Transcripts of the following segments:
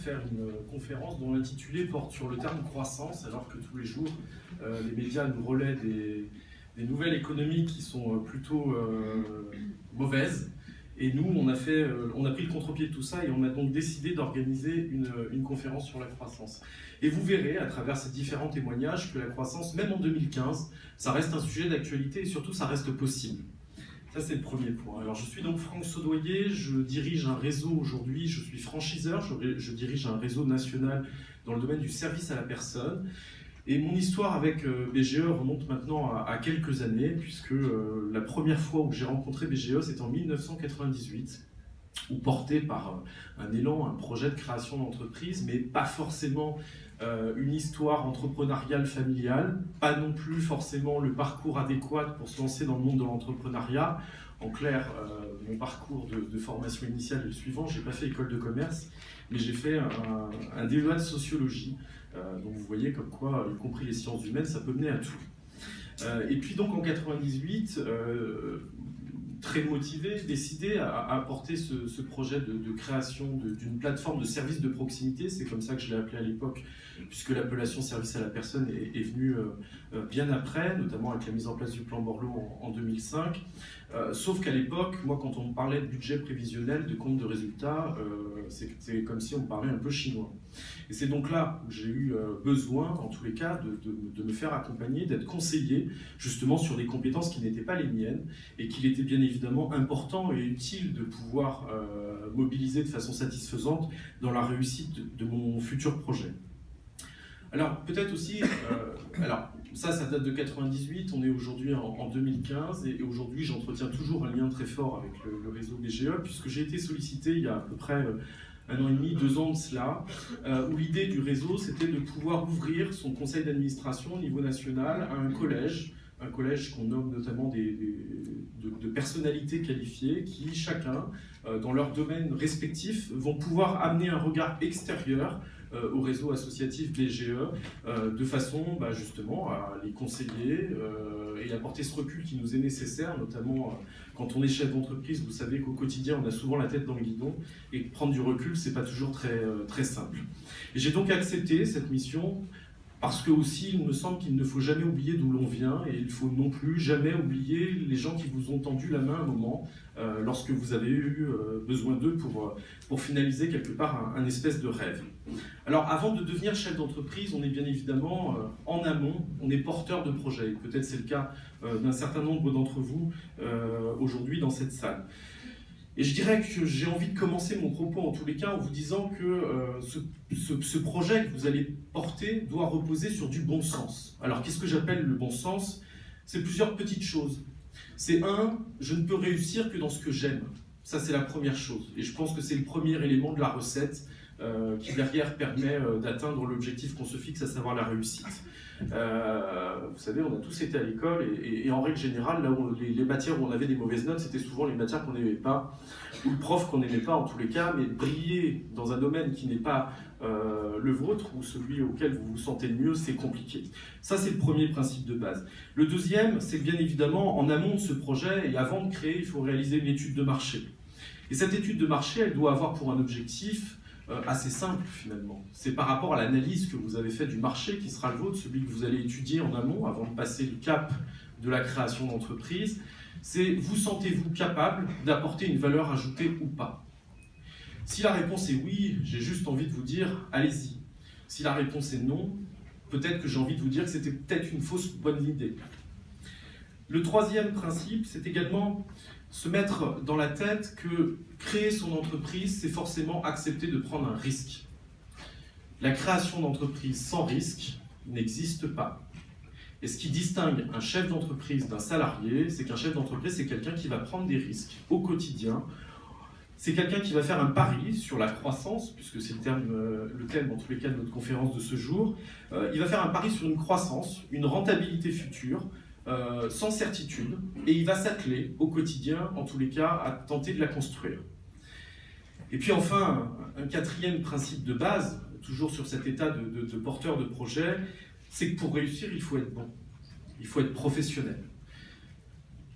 faire une conférence dont l'intitulé porte sur le terme croissance, alors que tous les jours, les médias nous relaient des nouvelles économiques qui sont plutôt mauvaises. Et nous, on a pris le contre-pied de tout ça et on a donc décidé d'organiser une conférence sur la croissance. Et vous verrez, à travers ces différents témoignages, que la croissance, même en 2015, ça reste un sujet d'actualité et surtout, ça reste possible. Ça, c'est le premier point. Alors, je suis donc Franck Saudoyer, je dirige un réseau aujourd'hui, je suis franchiseur, je dirige un réseau national dans le domaine du service à la personne. Et mon histoire avec BGE remonte maintenant à quelques années, puisque la première fois où j'ai rencontré BGE, c'était en 1998, où porté par un élan, un projet de création d'entreprise, mais pas forcément une histoire entrepreneuriale familiale, pas non plus forcément le parcours adéquat pour se lancer dans le monde de l'entrepreneuriat. En clair, mon parcours de formation initiale est le suivant, j'ai pas fait école de commerce, mais j'ai fait un DEA de sociologie. Donc vous voyez comme quoi, y compris les sciences humaines, ça peut mener à tout. Et puis donc en 98, très motivé, décidé à porter ce projet de création d'une plateforme de services de proximité, c'est comme ça que je l'ai appelé à l'époque, puisque l'appellation service à la personne est venue bien après, notamment avec la mise en place du plan Borloo en 2005. Sauf qu'à l'époque, moi quand on me parlait de budget prévisionnel, de compte de résultats, c'est comme si on me parlait un peu chinois. Et c'est donc là où j'ai eu besoin, en tous les cas, de me faire accompagner, d'être conseillé justement sur des compétences qui n'étaient pas les miennes et qu'il était bien évidemment important et utile de pouvoir mobiliser de façon satisfaisante dans la réussite de mon futur projet. Alors peut-être aussi, ça date de 98, on est aujourd'hui en 2015 et aujourd'hui j'entretiens toujours un lien très fort avec le réseau BGE puisque j'ai été sollicité il y a à peu près 1 an et demi, 2 ans de cela, où l'idée du réseau c'était de pouvoir ouvrir son conseil d'administration au niveau national à un collège qu'on nomme notamment de personnalités qualifiées qui chacun, dans leur domaine respectif, vont pouvoir amener un regard extérieur au réseau associatif BGE de façon justement à les conseiller et apporter ce recul qui nous est nécessaire, notamment quand on est chef d'entreprise. Vous savez qu'au quotidien on a souvent la tête dans le guidon et prendre du recul c'est pas toujours très simple. Et j'ai donc accepté cette mission parce que aussi il me semble qu'il ne faut jamais oublier d'où l'on vient et il ne faut non plus jamais oublier les gens qui vous ont tendu la main à un moment lorsque vous avez eu besoin d'eux pour finaliser quelque part un espèce de rêve. Alors avant de devenir chef d'entreprise, on est bien évidemment en amont, on est porteur de projets. Peut-être c'est le cas d'un certain nombre d'entre vous aujourd'hui dans cette salle. Et je dirais que j'ai envie de commencer mon propos en tous les cas en vous disant que ce projet que vous allez porter doit reposer sur du bon sens. Alors qu'est-ce que j'appelle le bon sens? C'est plusieurs petites choses. C'est je ne peux réussir que dans ce que j'aime. Ça c'est la première chose. Et je pense que c'est le premier élément de la recette qui derrière permet d'atteindre l'objectif qu'on se fixe, à savoir la réussite. Vous savez, on a tous été à l'école et en règle générale, là où les matières où on avait des mauvaises notes, c'était souvent les matières qu'on n'aimait pas, ou le prof qu'on n'aimait pas en tous les cas, mais briller dans un domaine qui n'est pas le vôtre ou celui auquel vous vous sentez le mieux, c'est compliqué. Ça, c'est le premier principe de base. Le deuxième, c'est que bien évidemment, en amont de ce projet et avant de créer, il faut réaliser une étude de marché. Et cette étude de marché, elle doit avoir pour un objectif assez simple finalement. C'est par rapport à l'analyse que vous avez faite du marché qui sera le vôtre, celui que vous allez étudier en amont avant de passer le cap de la création d'entreprise. C'est vous sentez-vous capable d'apporter une valeur ajoutée ou pas? Si la réponse est oui, j'ai juste envie de vous dire allez-y. Si la réponse est non, peut-être que j'ai envie de vous dire que c'était peut-être une fausse bonne idée. Le troisième principe, c'est également se mettre dans la tête que créer son entreprise, c'est forcément accepter de prendre un risque. La création d'entreprise sans risque n'existe pas. Et ce qui distingue un chef d'entreprise d'un salarié, c'est qu'un chef d'entreprise, c'est quelqu'un qui va prendre des risques au quotidien. C'est quelqu'un qui va faire un pari sur la croissance, puisque c'est le thème dans tous les cas de notre conférence de ce jour. Il va faire un pari sur une croissance, une rentabilité future, sans certitude, et il va s'atteler au quotidien, en tous les cas, à tenter de la construire. Et puis enfin, un quatrième principe de base, toujours sur cet état de porteur de projet, c'est que pour réussir, il faut être bon, il faut être professionnel.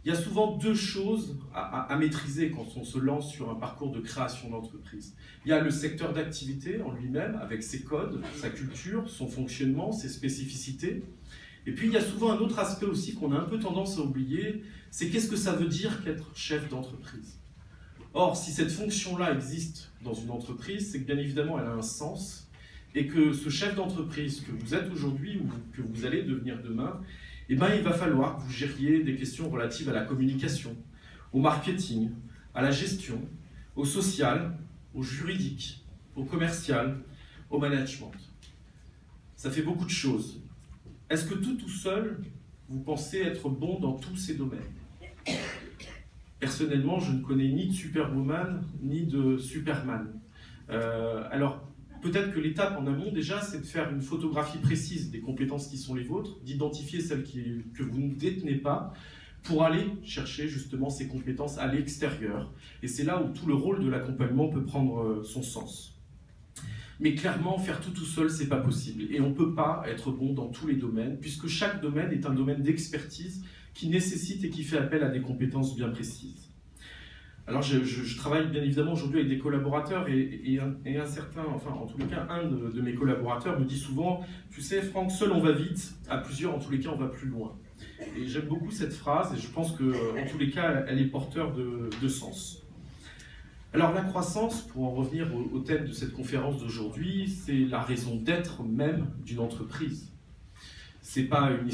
Il Il y a souvent deux choses à maîtriser quand on se lance sur un parcours de création d'entreprise. Il y a le secteur d'activité en lui-même, avec ses codes, sa culture, son fonctionnement, ses spécificités. Et puis il y a souvent un autre aspect aussi qu'on a un peu tendance à oublier, c'est qu'est-ce que ça veut dire qu'être chef d'entreprise. Or, si cette fonction-là existe dans une entreprise, c'est que bien évidemment elle a un sens, et que ce chef d'entreprise que vous êtes aujourd'hui ou que vous allez devenir demain, eh ben, il va falloir que vous gériez des questions relatives à la communication, au marketing, à la gestion, au social, au juridique, au commercial, au management. Ça fait beaucoup de choses. Est-ce que tout seul, vous pensez être bon dans tous ces domaines? Personnellement, je ne connais ni de Superwoman, ni de Superman. Alors, peut-être que l'étape en amont, déjà, c'est de faire une photographie précise des compétences qui sont les vôtres, d'identifier celles que vous ne détenez pas, pour aller chercher justement ces compétences à l'extérieur. Et c'est là où tout le rôle de l'accompagnement peut prendre son sens. Mais clairement, faire tout seul, c'est pas possible. Et on ne peut pas être bon dans tous les domaines, puisque chaque domaine est un domaine d'expertise qui nécessite et qui fait appel à des compétences bien précises. Alors je travaille bien évidemment aujourd'hui avec des collaborateurs et un certain, enfin en tous les cas, un de mes collaborateurs me dit souvent « Tu sais Franck, seul on va vite, à plusieurs en tous les cas on va plus loin ». Et j'aime beaucoup cette phrase et je pense qu'en tous les cas elle est porteur de sens. Alors la croissance, pour en revenir au thème de cette conférence d'aujourd'hui, c'est la raison d'être même d'une entreprise. C'est pas une